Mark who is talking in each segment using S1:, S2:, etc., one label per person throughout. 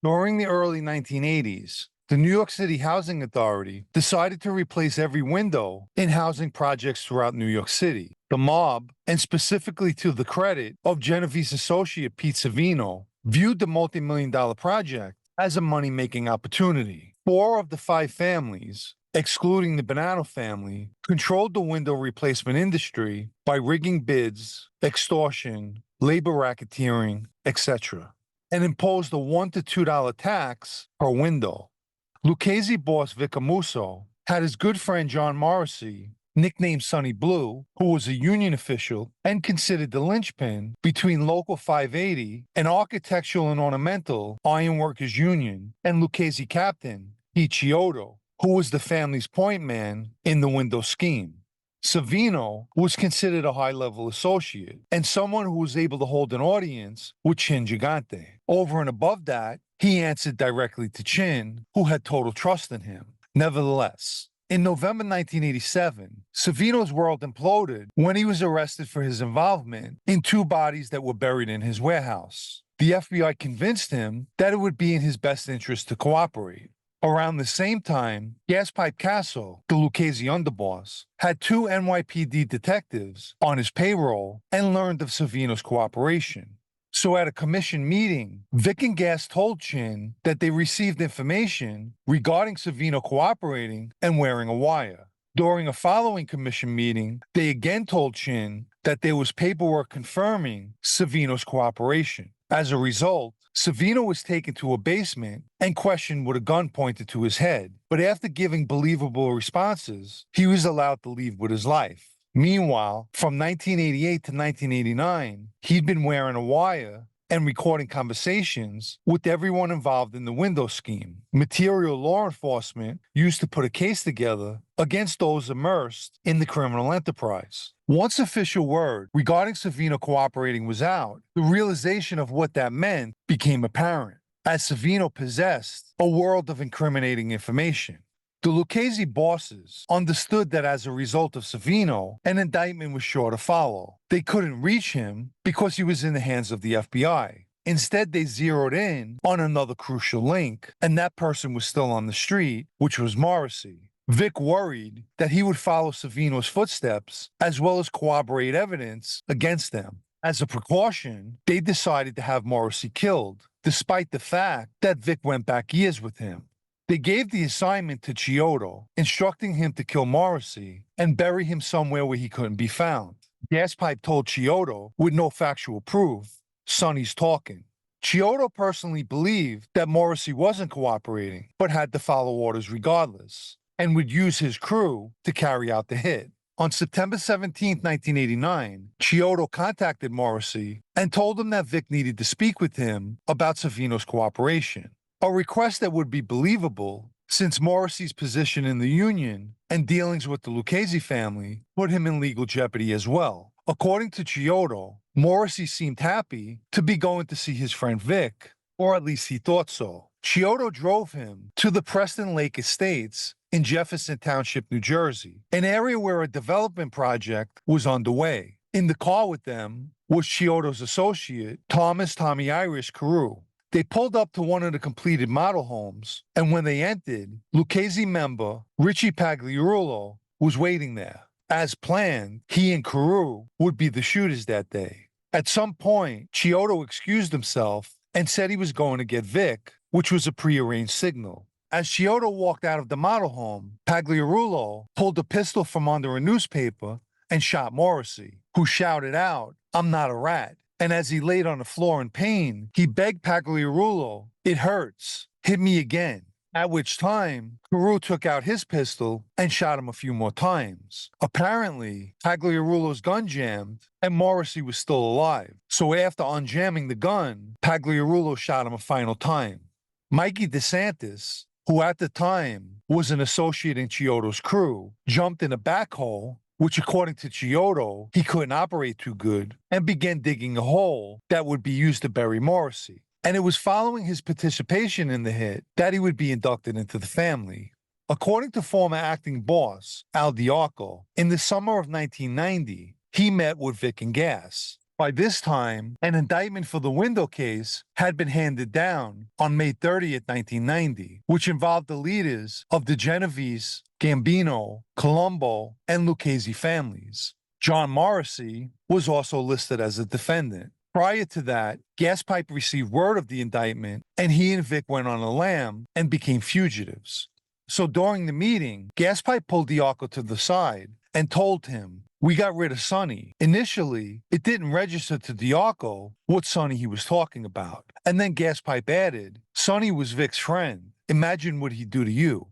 S1: During the early 1980s, the New York City Housing Authority decided to replace every window in housing projects throughout New York City. The mob, and specifically to the credit of Genevieve's associate Pete Savino, viewed the multi-million-dollar project as a money-making opportunity. Four of the five families, excluding the Bonanno family, controlled the window replacement industry by rigging bids, extortion, labor racketeering, etc., and imposed a $1 to $2 tax per window. Lucchese boss Vic Amuso had his good friend John Morsi, nicknamed Sonny Blue, who was a union official and considered the linchpin between Local 580, an architectural and ornamental ironworkers union, and Lucchese captain Pete Chiodo, who was the family's point man in the window scheme. Savino was considered a high-level associate and someone who was able to hold an audience with Chin Gigante. Over and above that, he answered directly to Chin, who had total trust in him. Nevertheless, in November 1987, Savino's world imploded when he was arrested for his involvement in two bodies that were buried in his warehouse. The FBI convinced him that it would be in his best interest to cooperate. Around the same time, Gaspipe Castle, the Lucchese underboss, had two NYPD detectives on his payroll and learned of Savino's cooperation. So at a commission meeting, Vic and Gas told Chin that they received information regarding Savino cooperating and wearing a wire. During a following commission meeting, they again told Chin that there was paperwork confirming Savino's cooperation. As a result, Savino was taken to a basement and questioned with a gun pointed to his head, but after giving believable responses, he was allowed to leave with his life. Meanwhile, from 1988 to 1989, he'd been wearing a wire and recording conversations with everyone involved in the window scheme, material law enforcement used to put a case together against those immersed in the criminal enterprise. Once official word regarding Savino cooperating was out, the realization of what that meant became apparent, as Savino possessed a world of incriminating information. The Lucchese bosses understood that as a result of Savino, an indictment was sure to follow. They couldn't reach him because he was in the hands of the FBI. Instead, they zeroed in on another crucial link, and that person was still on the street, which was Morrissey. Vic worried that he would follow Savino's footsteps as well as corroborate evidence against them. As a precaution, they decided to have Morrissey killed, despite the fact that Vic went back years with him. They gave the assignment to Chiodo, instructing him to kill Morrissey and bury him somewhere where he couldn't be found. Gaspipe told Chiodo, with no factual proof, Sonny's talking. Chiodo personally believed that Morrissey wasn't cooperating, but had to follow orders regardless, and would use his crew to carry out the hit. On September 17, 1989, Chiodo contacted Morrissey and told him that Vic needed to speak with him about Savino's cooperation. A request that would be believable, since Morrissey's position in the union and dealings with the Lucchese family put him in legal jeopardy as well. According to Chiodo, Morrissey seemed happy to be going to see his friend Vic, or at least he thought so. Chiodo drove him to the Preston Lake Estates in Jefferson Township, New Jersey, an area where a development project was underway. In the car with them was Chiodo's associate, Thomas Tommy Irish Carew. They pulled up to one of the completed model homes, and when they entered, Lucchese member Richie Pagliarulo was waiting there. As planned, he and Carew would be the shooters that day. At some point, Chiodo excused himself and said he was going to get Vic, which was a prearranged signal. As Chiodo walked out of the model home, Pagliarulo pulled a pistol from under a newspaper and shot Morrissey, who shouted out, "I'm not a rat." And as he laid on the floor in pain, he begged Pagliarulo, "It hurts. Hit me again." At which time, Carew took out his pistol and shot him a few more times. Apparently, Pagliarulo's gun jammed and Morrissey was still alive. So after unjamming the gun, Pagliarulo shot him a final time. Mikey DeSantis, who at the time was an associate in Chiodo's crew, jumped in a back hole, which according to Chiodo, he couldn't operate too good, and began digging a hole that would be used to bury Morrissey. And it was following his participation in the hit that he would be inducted into the family. According to former acting boss Al Diaco, in the summer of 1990, he met with Vic and Gas. By this time, an indictment for the window case had been handed down on May 30th, 1990, which involved the leaders of the Genovese, Gambino, Colombo, and Lucchese families. John Morrissey was also listed as a defendant. Prior to that, Gaspipe received word of the indictment, and he and Vic went on a lam and became fugitives. So during the meeting, Gaspipe pulled Diaco to the side and told him, "We got rid of Sonny." Initially, it didn't register to Diaco what Sonny he was talking about. And then Gaspipe added, "Sonny was Vic's friend. Imagine what he'd do to you."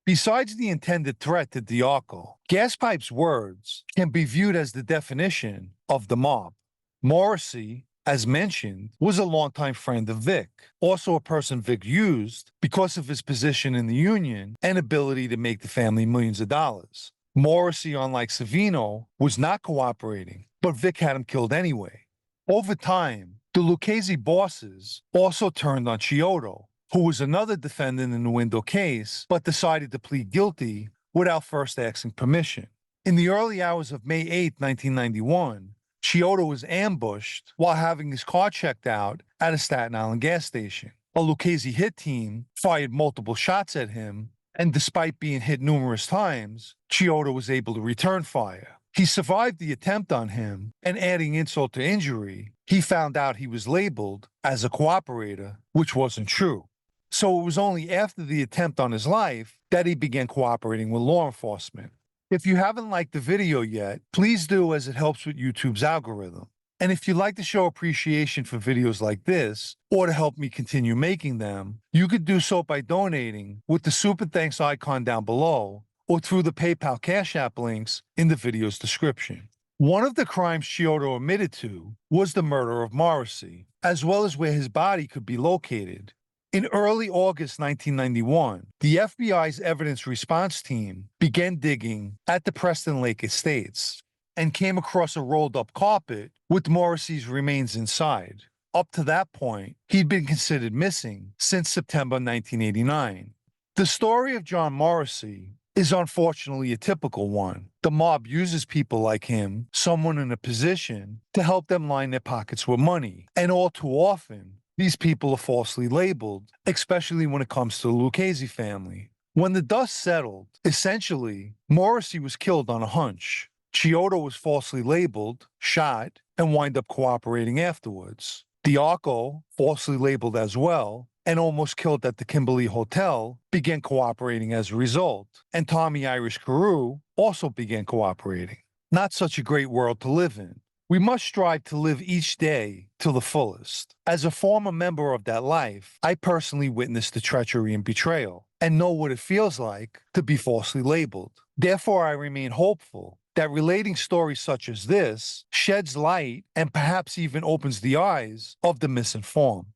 S1: Besides the intended threat to Diaco, Gaspipe's words can be viewed as the definition of the mob. Morrissey, as mentioned, was a longtime friend of Vic, also a person Vic used because of his position in the union and ability to make the family millions of dollars. Morrissey, unlike Savino, was not cooperating, but Vic had him killed anyway. Over time, the Lucchese bosses also turned on Chiodo, who was another defendant in the window case, but decided to plead guilty without first asking permission. In the early hours of May 8, 1991, Chiodo was ambushed while having his car checked out at a Staten Island gas station. A Lucchese hit team fired multiple shots at him, and despite being hit numerous times, Chiodo was able to return fire. He survived the attempt on him, and adding insult to injury, he found out he was labeled as a cooperator, which wasn't true. So it was only after the attempt on his life that he began cooperating with law enforcement. If you haven't liked the video yet, please do, as it helps with YouTube's algorithm. And if you'd like to show appreciation for videos like this, or to help me continue making them, you could do so by donating with the Super Thanks icon down below, or through the PayPal Cash App links in the video's description. One of the crimes Chiodo admitted to was the murder of Morrissey, as well as where his body could be located. In early August 1991, the FBI's evidence response team began digging at the Preston Lake Estates and came across a rolled-up carpet with Morrissey's remains inside. Up to that point, he'd been considered missing since September 1989. The story of John Morsi is unfortunately a typical one. The mob uses people like him, someone in a position, to help them line their pockets with money. And all too often, these people are falsely labeled, especially when it comes to the Lucchese family. When the dust settled, essentially, Morrissey was killed on a hunch. Chiodo was falsely labeled, shot, and wind up cooperating afterwards. Diaco, falsely labeled as well, and almost killed at the Kimberly Hotel, began cooperating as a result. And Tommy Irish Carew also began cooperating. Not such a great world to live in. We must strive to live each day to the fullest. As a former member of that life, I personally witnessed the treachery and betrayal, and know what it feels like to be falsely labeled. Therefore, I remain hopeful that relating stories such as this sheds light and perhaps even opens the eyes of the misinformed.